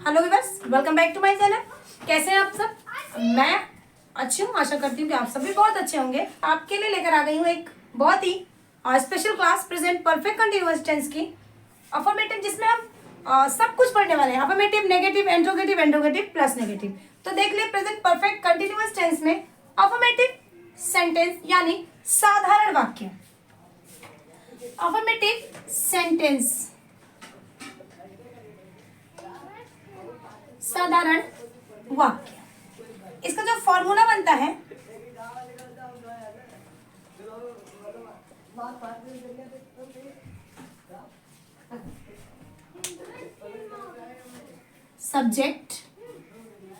Hello viewers, welcome back to my channel. कैसे हैं आप सब? मैं अच्छी हूँ, आशा करती हूँ कि आप सब भी बहुत अच्छे होंगे। आपके लिए लेकर आ गई हूँ एक बहुत ही special class, present perfect continuous tense की अफर्मेटिव, जिसमें हम सब कुछ पढ़ने वाले हैं। Affirmative, negative, interrogative, interrogative plus negative. तो देख लिए प्रेजेंट परफेक्ट कंटीन्यूअस टेंस में अफर्मेटिव सेंटेंस यानी साधारण वाक्य। अफर्मेटिव सेंटेंस, साधारण वाक्य, इसका जो फॉर्मूला बनता है subject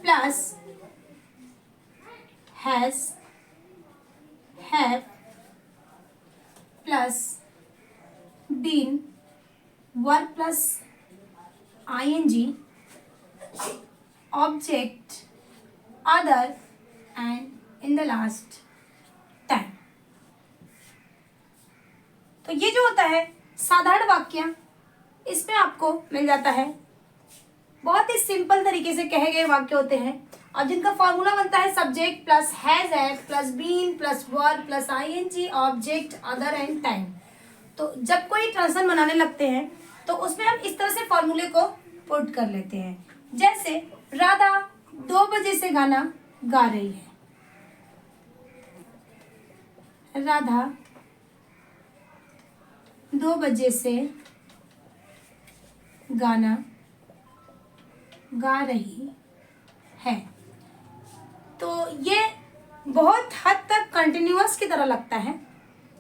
plus has have plus been, verb plus ING, object, other and in the last time. तो ये जो होता है साधारण वाक्य, इसमें आपको मिल जाता है बहुत ही सिंपल तरीके से कहे गए वाक्य होते हैं और जिनका फॉर्मूला बनता है subject plus has have plus been plus verb plus ING, object, other and time. तो जब कोई ट्रांसलेशन बनाने लगते हैं तो उसमें हम इस तरह से फॉर्मूले को पुट कर लेते हैं। जैसे राधा 2 बजे से गाना गा रही है। राधा 2 बजे से गाना गा रही है। तो ये बहुत हद तक कंटिन्यूअस की तरह लगता है।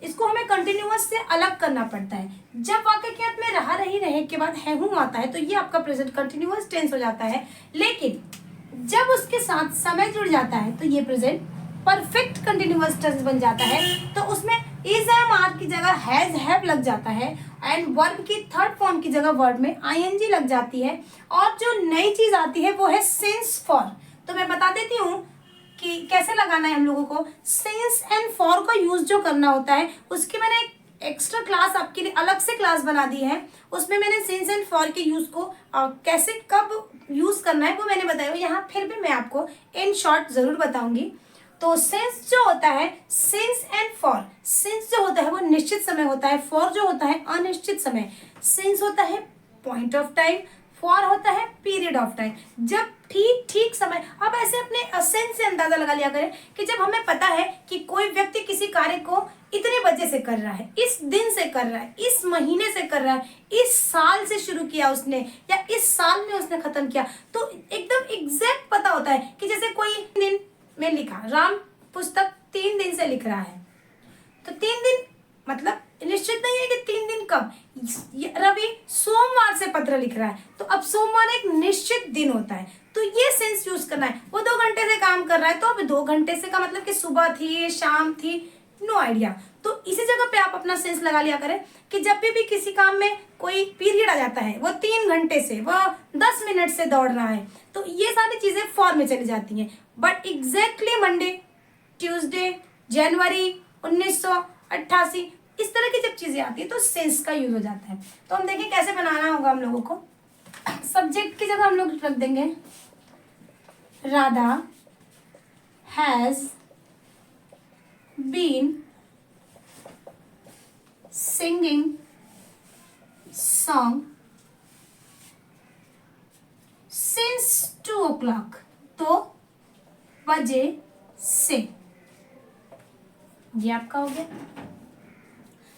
इसको हमें कंटिन्यूअस से अलग करना पड़ता है। जब वाक्य के अंत में रहा रही रहे के बाद है हूं आता है तो ये आपका प्रेजेंट कंटिन्यूअस टेंस हो जाता है। लेकिन जब उसके साथ समय जुड़ जाता है तो ये प्रेजेंट परफेक्ट कंटिन्यूअस टेंस बन जाता है। तो उसमें इज एम आर की जगह हैज हैव लग जाता है एंड वर्ब की थर्ड फॉर्म की जगह वर्ब में आईएनजी लग जाती है। और जो नई चीज आती है वो है सिंस फॉर। तो मैं बता देती हूँ कि कैसे लगाना है हम लोगों को। सिंस एंड फॉर का यूज जो करना होता है उसकी मैंने एक एक्स्ट्रा क्लास आपके लिए अलग से क्लास बना दी है। उसमें मैंने सिंस एंड फॉर के यूज को कैसे कब यूज करना है वो मैंने बताया। यहाँ फिर भी मैं आपको इन शॉर्ट जरूर बताऊंगी। तो सिंस जो होता है, सिंस एंड फॉर, सिंस जो होता है वो निश्चित समय होता है, फॉर जो होता है अनिश्चित समय। सिंस होता है पॉइंट ऑफ टाइम, फॉर होता है पीरियड ऑफ टाइम। जब ठीक ठीक समय, अब ऐसे अपने सेंस से अंदाजा लगा लिया करें कि जब हमें पता है कि कोई व्यक्ति किसी कार्य को इतने बजे से कर रहा है, इस दिन से कर रहा है, इस महीने से कर रहा है, इस साल से शुरू किया उसने या इस साल में उसने खत्म किया, तो एकदम एग्जैक्ट पता होता है कि जैसे कोई दिन में लिखा, राम पुस्तक 3 दिन से लिख रहा है तो 3 दिन मतलब निश्चित नहीं है कि 3 दिन कब। रवि सोमवार से पत्र लिख रहा है तो अब सोमवार एक निश्चित दिन होता है। तो ये सेंस यूज करना है। वो 2 घंटे से काम कर रहा है तो अब 2 घंटे से का मतलब कि सुबह थी, शाम थी, नो आइडिया। तो इसी जगह पे आप अपना सेंस लगा लिया करें कि जब भी किसी काम में कोई पीरियड आ जाता है, वो 3 घंटे से, वह 10 मिनट से दौड़ रहा है, तो ये सारी चीजें फॉर में चली जाती हैं। बट एग्जैक्टली मंडे, ट्यूसडे, जनवरी 1988, इस तरह की जब चीजें आती है तो सेंस का यूज हो जाता है। तो हम देखिए कैसे बनाना होगा हम लोगों को। सब्जेक्ट की जगह हम लोग रख देंगे Radha has been singing song since 2 o'clock, 2 बजे से। ये आपका हो गया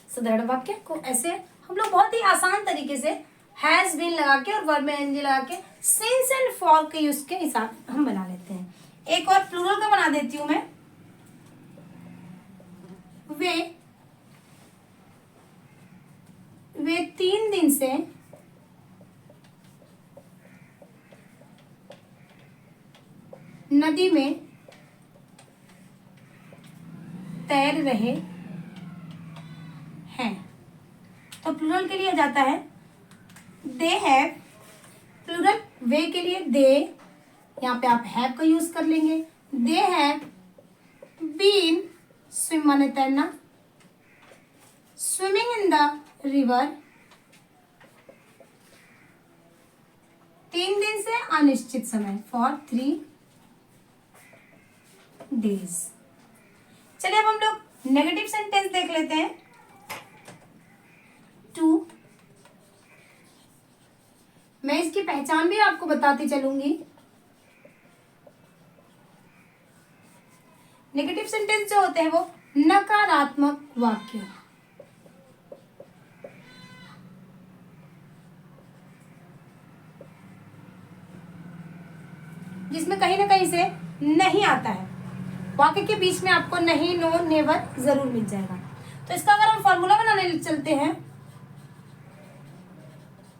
साधारण वाक्य को। ऐसे हम लोग बहुत ही आसान तरीके से हैज बीन लगा के और वर्ब में एनजी लगा के सिंस एंड फॉर के यूज के हिसाब हम बना लेते हैं। एक और प्लूरल का बना देती हूं मैं। वे 3 दिन से नदी में तैर रहे हैं। तो प्लूरल के लिए जाता है दे हैव, प्लूरल वे के लिए दे, यहाँ पे आप हैव का यूज कर लेंगे। दे हैव बीन, स्विम माने तैरना, स्विमिंग इन द रिवर 3 दिन से अनिश्चित समय, फॉर 3 days। चलिए अब हम लोग नेगेटिव सेंटेंस देख लेते हैं। टू, मैं इसकी पहचान भी आपको बताती चलूंगी। नेगेटिव सेंटेंस जो होते हैं वो नकारात्मक वाक्य, जिसमें कहीं ना कहीं से नहीं आता है। वाक्य के बीच में आपको नहीं, नो, नेवर जरूर मिल जाएगा। तो इसका अगर हम फॉर्मूला बनाने चलते हैं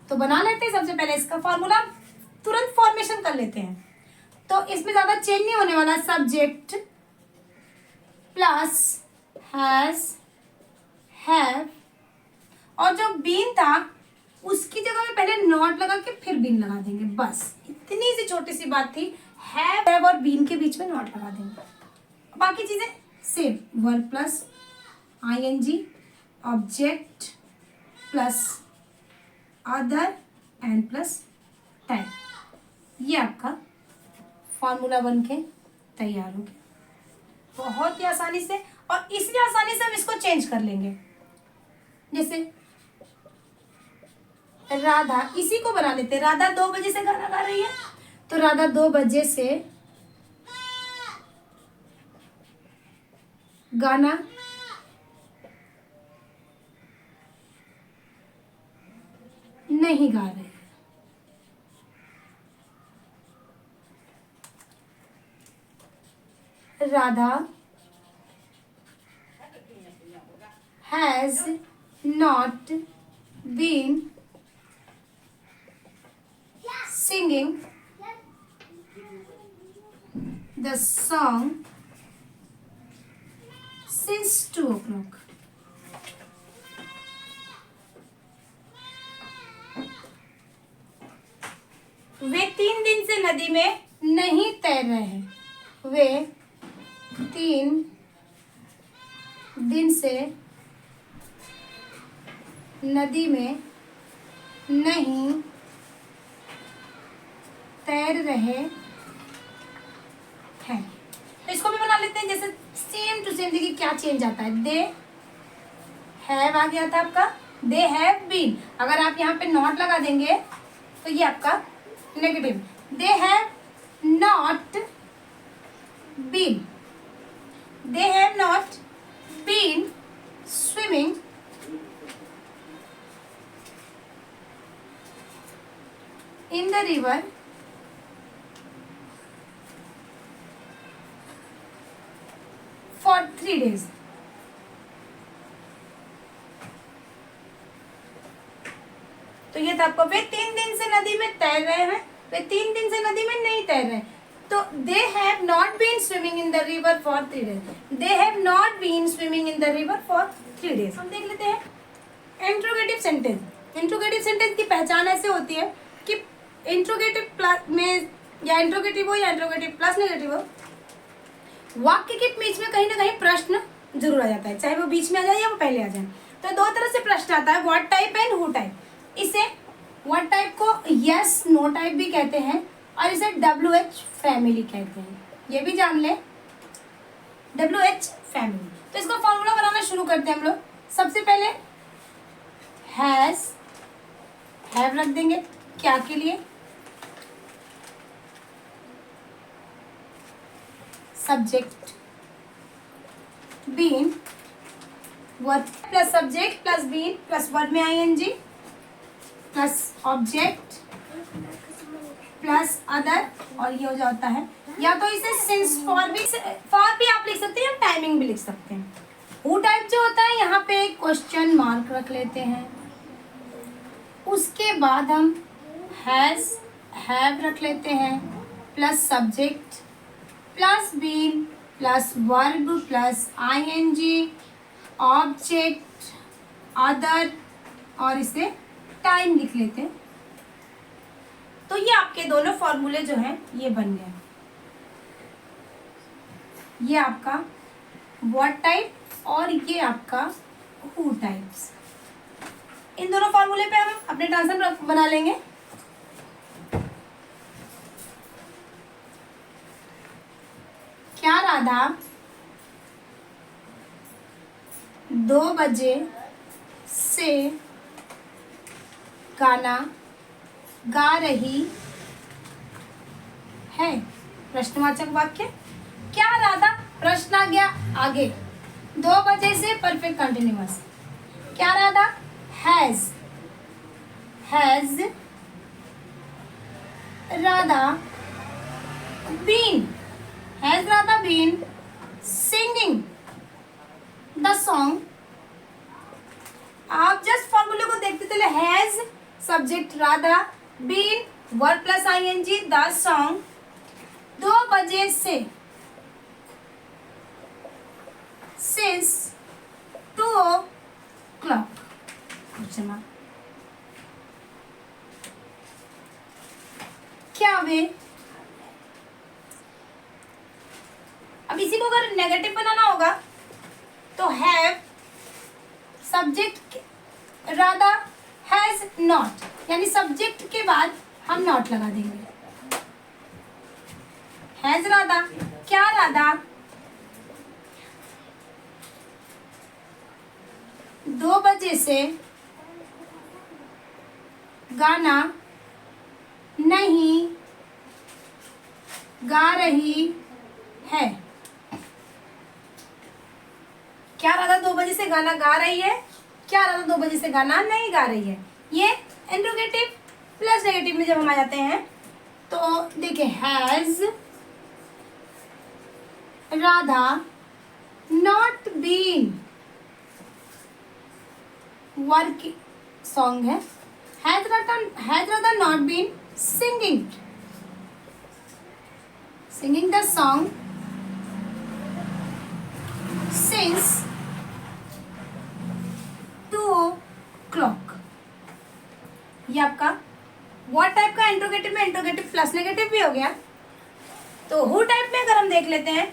तो बना लेते हैं। सबसे पहले इसका फॉर्मूला तुरंत फॉर्मेशन कर लेते हैं। तो इसमें ज्यादा चेंज नहीं होने वाला। सब्जेक्ट प्लस हैज, हैव, और जो बीन था उसकी जगह में पहले नॉट लगा के फिर बीन लगा देंगे। बस इतनी सी छोटी सी बात थी। हैव और बीन के बीच में नॉट लगा देंगे, बाकी चीजें same. Verb plus ING, object plus other and plus time. ये आपका फॉर्मूला बन के तैयार हो गया बहुत ही आसानी से। और इसलिए आसानी से हम इसको चेंज कर लेंगे। जैसे राधा, इसी को बना लेते हैं। राधा 2 बजे से गाना गा रही है, तो राधा 2 बजे से गाना नहीं गा रही है। Radha has not been singing the song since 2 o'clock। वे 3 दिन से नदी में नहीं तैर रहे हैं। वे 3 दिन से नदी में नहीं तैर रहे हैं। तो इसको भी बना लेते हैं। जैसे सेम टू सेम, देखिए क्या चेंज आता है। दे हैव आ गया था आपका, दे हैव बीन। अगर आप यहाँ पे नॉट लगा देंगे तो ये आपका negative. They have not been, they have not been swimming in the river for 3 days। तो ये था आपको, वे 3 दिन से नदी में तैर रहे हैं, वे 3 दिन से नदी में नहीं तैर रहे। तो they have not been swimming in the river for 3 days। they have not been swimming in the river for 3 days। हम देख लेते हैं इंट्रोगेटिव सेंटेंस। इंट्रोगेटिव सेंटेंस की पहचान ऐसे होती है कि इंट्रोगेटिव प्लस में, या इंट्रोगेटिव हो या इंट्रोगेटिव प्लस नेगेटिव हो, वाक्य के बीच में कहीं ना कहीं प्रश्न जरूर आ जाता है, चाहे वो बीच में आ जाए या वो पहले आ जाए। तो 2 तरह से प्रश्न आता है, what type and who type. इसे व्हाट टाइप को यस नो टाइप भी कहते हैं, और इसे WH फैमिली कहते हैं। ये भी जान ले, WH फैमिली। तो इसका फॉर्मूला बनाना शुरू करते हैं हम लोग। सबसे पहले हैज, हैव रख देंगे, क्या के लिए, subject, been, verb plus subject plus been plus verb में ING plus object plus other, और ये हो जाता है। या तो इसे सिंस फॉर भी आप लिख सकते हैं, या टाइमिंग भी लिख सकते हैं। हु टाइप जो होता है यहाँ पे क्वेश्चन मार्क रख लेते हैं। उसके बाद हम हैज, हैव रख लेते हैं, plus subject plus been plus verb plus ING object other, और इसे टाइम लिख लेते हैं। तो ये आपके दोनों फॉर्मूले जो हैं ये बन गए। ये आपका व्हाट टाइप और ये आपका हु टाइप्स। इन दोनों फॉर्मूले पे हम अपने ट्रांसफर बना लेंगे। राधा 2 बजे से गाना गा रही है? प्रश्नवाचक वाक्य। क्या राधा, प्रश्न आ गया आगे, 2 बजे से परफेक्ट कंटिन्यूअस। क्या Radha has Radha been singing the song. आप जस्ट फॉर्मूले को देखते चले, has subject Radha, been verb plus ING, the song, 2 बजे से, सिंस 2 o'clock। क्या वे, अब इसी को अगर नेगेटिव बनाना होगा तो have subject Radha has not, यानी सब्जेक्ट के बाद हम नॉट लगा देंगे। हैज राधा, क्या राधा 2 बजे से गाना नहीं गा रही है? क्या राधा 2 बजे से गाना गा रही है? क्या राधा 2 बजे से गाना नहीं गा रही है? ये इंट्रोगेटिव प्लस नेगेटिव में जब हम आ जाते हैं तो देखिए, has Radha not been work song है, has Radha not been singing the song since 2 o'clock। ये आपका व्हाट टाइप का इंट्रोगेटिव में इंट्रोगेटिव प्लस नेगेटिव भी हो गया। तो हु टाइप में अगर हम देख लेते हैं,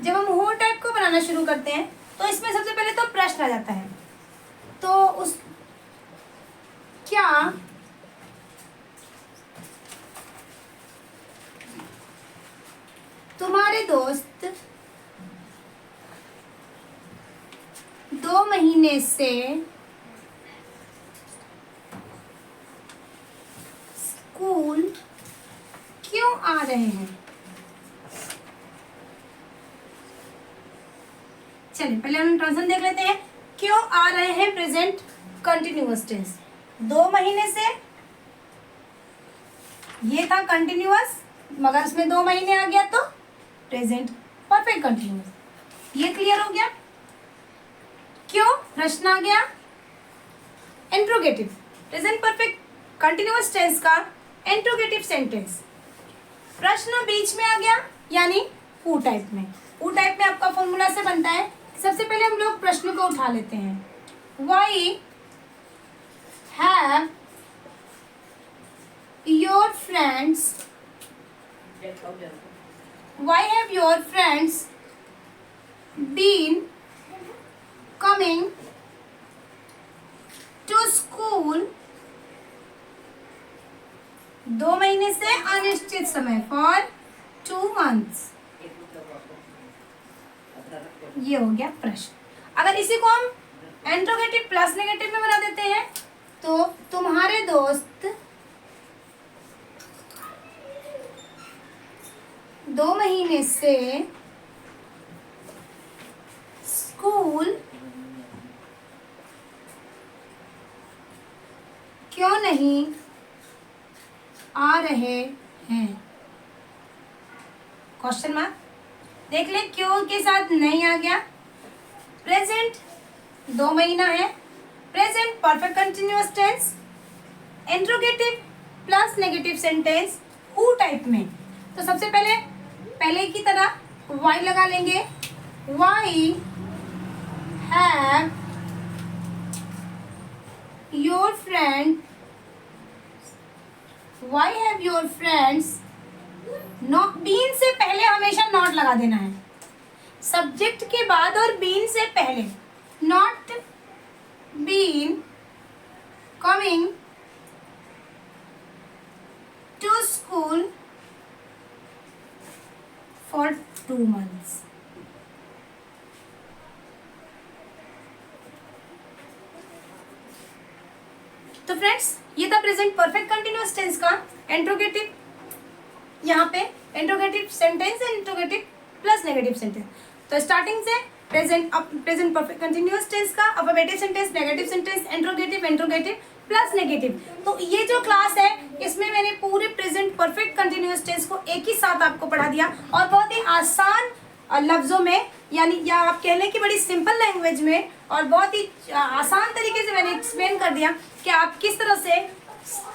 जब हम हु टाइप को बनाना शुरू करते हैं तो इसमें सबसे पहले तो प्रश्न आ जाता है। तो उस क्या तुम्हारे दोस्त 2 महीने से स्कूल क्यों आ रहे हैं? चलिए पहले हम ट्रांसलेशन देख लेते हैं। क्यों आ रहे हैं प्रेजेंट कंटिन्यूअस टेंस, 2 महीने से, ये था कंटिन्यूअस, मगर उसमें 2 महीने आ गया तो प्रेजेंट परफेक्ट कंटिन्यूअस। ये क्लियर हो गया। क्यों प्रश्न आ गया, interrogative present perfect continuous tense का इंट्रोगेटिव सेंटेंस, प्रश्न बीच में आ गया यानी हु टाइप में। हु टाइप में आपका फॉर्मूला से बनता है, सबसे पहले हम लोग प्रश्न को उठा लेते हैं। Why have your friends been coming to school 2 महीने से अनिश्चित समय, फॉर 2 months। ये हो गया प्रश्न। अगर इसी को हम इंट्रोगेटिव प्लस नेगेटिव में बना देते हैं तो तुम्हारे दोस्त 2 महीने से स्कूल क्यों नहीं आ रहे हैं? Question mark. देख ले, क्यों के साथ नहीं आ गया, प्रेजेंट 2 महीना है, present perfect continuous tense, interrogative plus negative sentence हु टाइप में। तो सबसे पहले की तरह वाई लगा लेंगे। Why have your friends, not, been से पहले हमेशा नॉट लगा देना है, सब्जेक्ट के बाद और बीन से पहले। Not been coming to school for 2 months। तो फ्रेंड्स ये था प्रेजेंट परफेक्ट कंटिन्यूअस टेंस का इंट्रोगेटिव, यहाँ पे interrogative sentence and interrogative plus negative sentence. तो स्टार्टिंग से प्रेजेंट परफेक्ट कंटिन्यूअस टेंस का affirmative sentence, negative sentence, interrogative plus negative. तो ये जो क्लास है इसमें मैंने पूरे प्रेजेंट परफेक्ट कंटिन्यूअस टेंस को एक ही साथ आपको पढ़ा दिया और बहुत ही आसान लफ्जों में, यानी या आप कह लें कि बड़ी सिंपल लैंग्वेज में और बहुत ही आसान तरीके से मैंने एक्सप्लेन कर दिया कि आप किस तरह से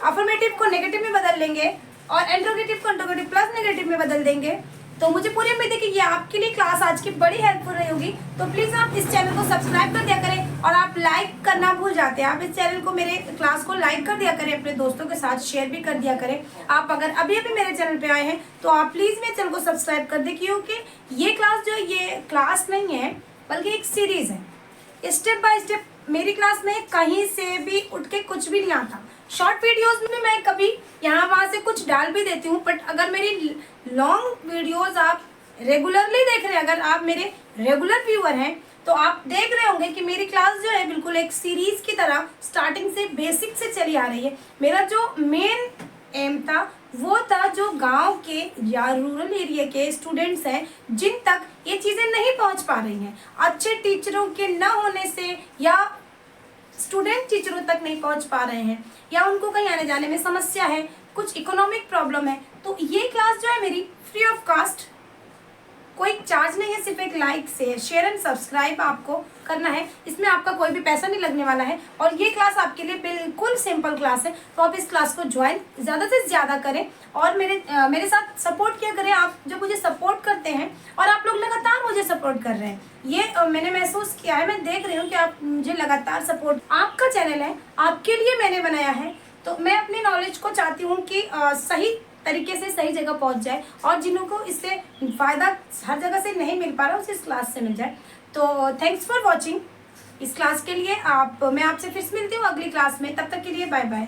अफर्मेटिव को नेगेटिव में बदल लेंगे और इंट्रोगेटिव को इंट्रोगेटिव प्लस नेगेटिव में बदल देंगे। तो मुझे पूरी उम्मीद है कि ये आपके लिए क्लास आज की बड़ी हेल्पफुल रही होगी। तो प्लीज़ आप इस चैनल को सब्सक्राइब कर दिया करें और आप लाइक करना भूल जाते हैं, आप इस चैनल को, मेरे क्लास को लाइक कर दिया करें, अपने दोस्तों के साथ शेयर भी कर दिया करें। आप अगर अभी अभी मेरे चैनल पे आए हैं तो आप प्लीज़ मेरे चैनल को सब्सक्राइब कर दें, क्योंकि ये क्लास जो है ये क्लास नहीं है बल्कि एक सीरीज़ है। स्टेप बाय स्टेप मेरी क्लास में कहीं से भी उठ के कुछ भी नहीं आता। शॉर्ट वीडियोस में मैं कभी यहाँ वहाँ से कुछ डाल भी देती हूँ, बट अगर मेरी लॉन्ग वीडियोस आप रेगुलरली देख रहे हैं, अगर आप मेरे रेगुलर व्यूअर हैं तो आप देख रहे होंगे कि मेरी क्लास जो है बिल्कुल एक सीरीज की तरह स्टार्टिंग से बेसिक से चली आ रही है। मेरा जो मेन एम था वो था जो गांव के या रूरल एरिया के स्टूडेंट्स हैं जिन तक ये चीज़ें नहीं पहुंच पा रही हैं, अच्छे टीचरों के न होने से या स्टूडेंट टीचरों तक नहीं पहुंच पा रहे हैं या उनको कहीं आने जाने में समस्या है, कुछ इकोनॉमिक प्रॉब्लम है, तो ये क्लास जो है मेरी फ्री ऑफ कास्ट, कोई चार्ज नहीं है, सिर्फ एक लाइक शेयर एंड सब्सक्राइब आपको करना है। इसमें आपका कोई भी पैसा नहीं लगने वाला है और ये क्लास आपके लिए बिल्कुल सिंपल क्लास है। तो आप इस क्लास को ज्वाइन ज़्यादा से ज़्यादा करें और मेरे साथ सपोर्ट किया करें। आप जो मुझे सपोर्ट करते हैं और आप लोग लगातार मुझे सपोर्ट कर रहे हैं, ये मैंने महसूस किया है, मैं देख रही हूँ कि आप मुझे लगातार सपोर्ट, आपका चैनल है, आपके लिए मैंने बनाया है। तो मैं अपनी नॉलेज को चाहती हूँ कि सही तरीके से सही जगह पहुंच जाए और जिन्हों को इससे फ़ायदा हर जगह से नहीं मिल पा रहा उसे इस क्लास से मिल जाए। तो थैंक्स फॉर वॉचिंग इस क्लास के लिए। मैं आपसे फिर से मिलती हूँ अगली क्लास में, तब तक के लिए बाय बाय।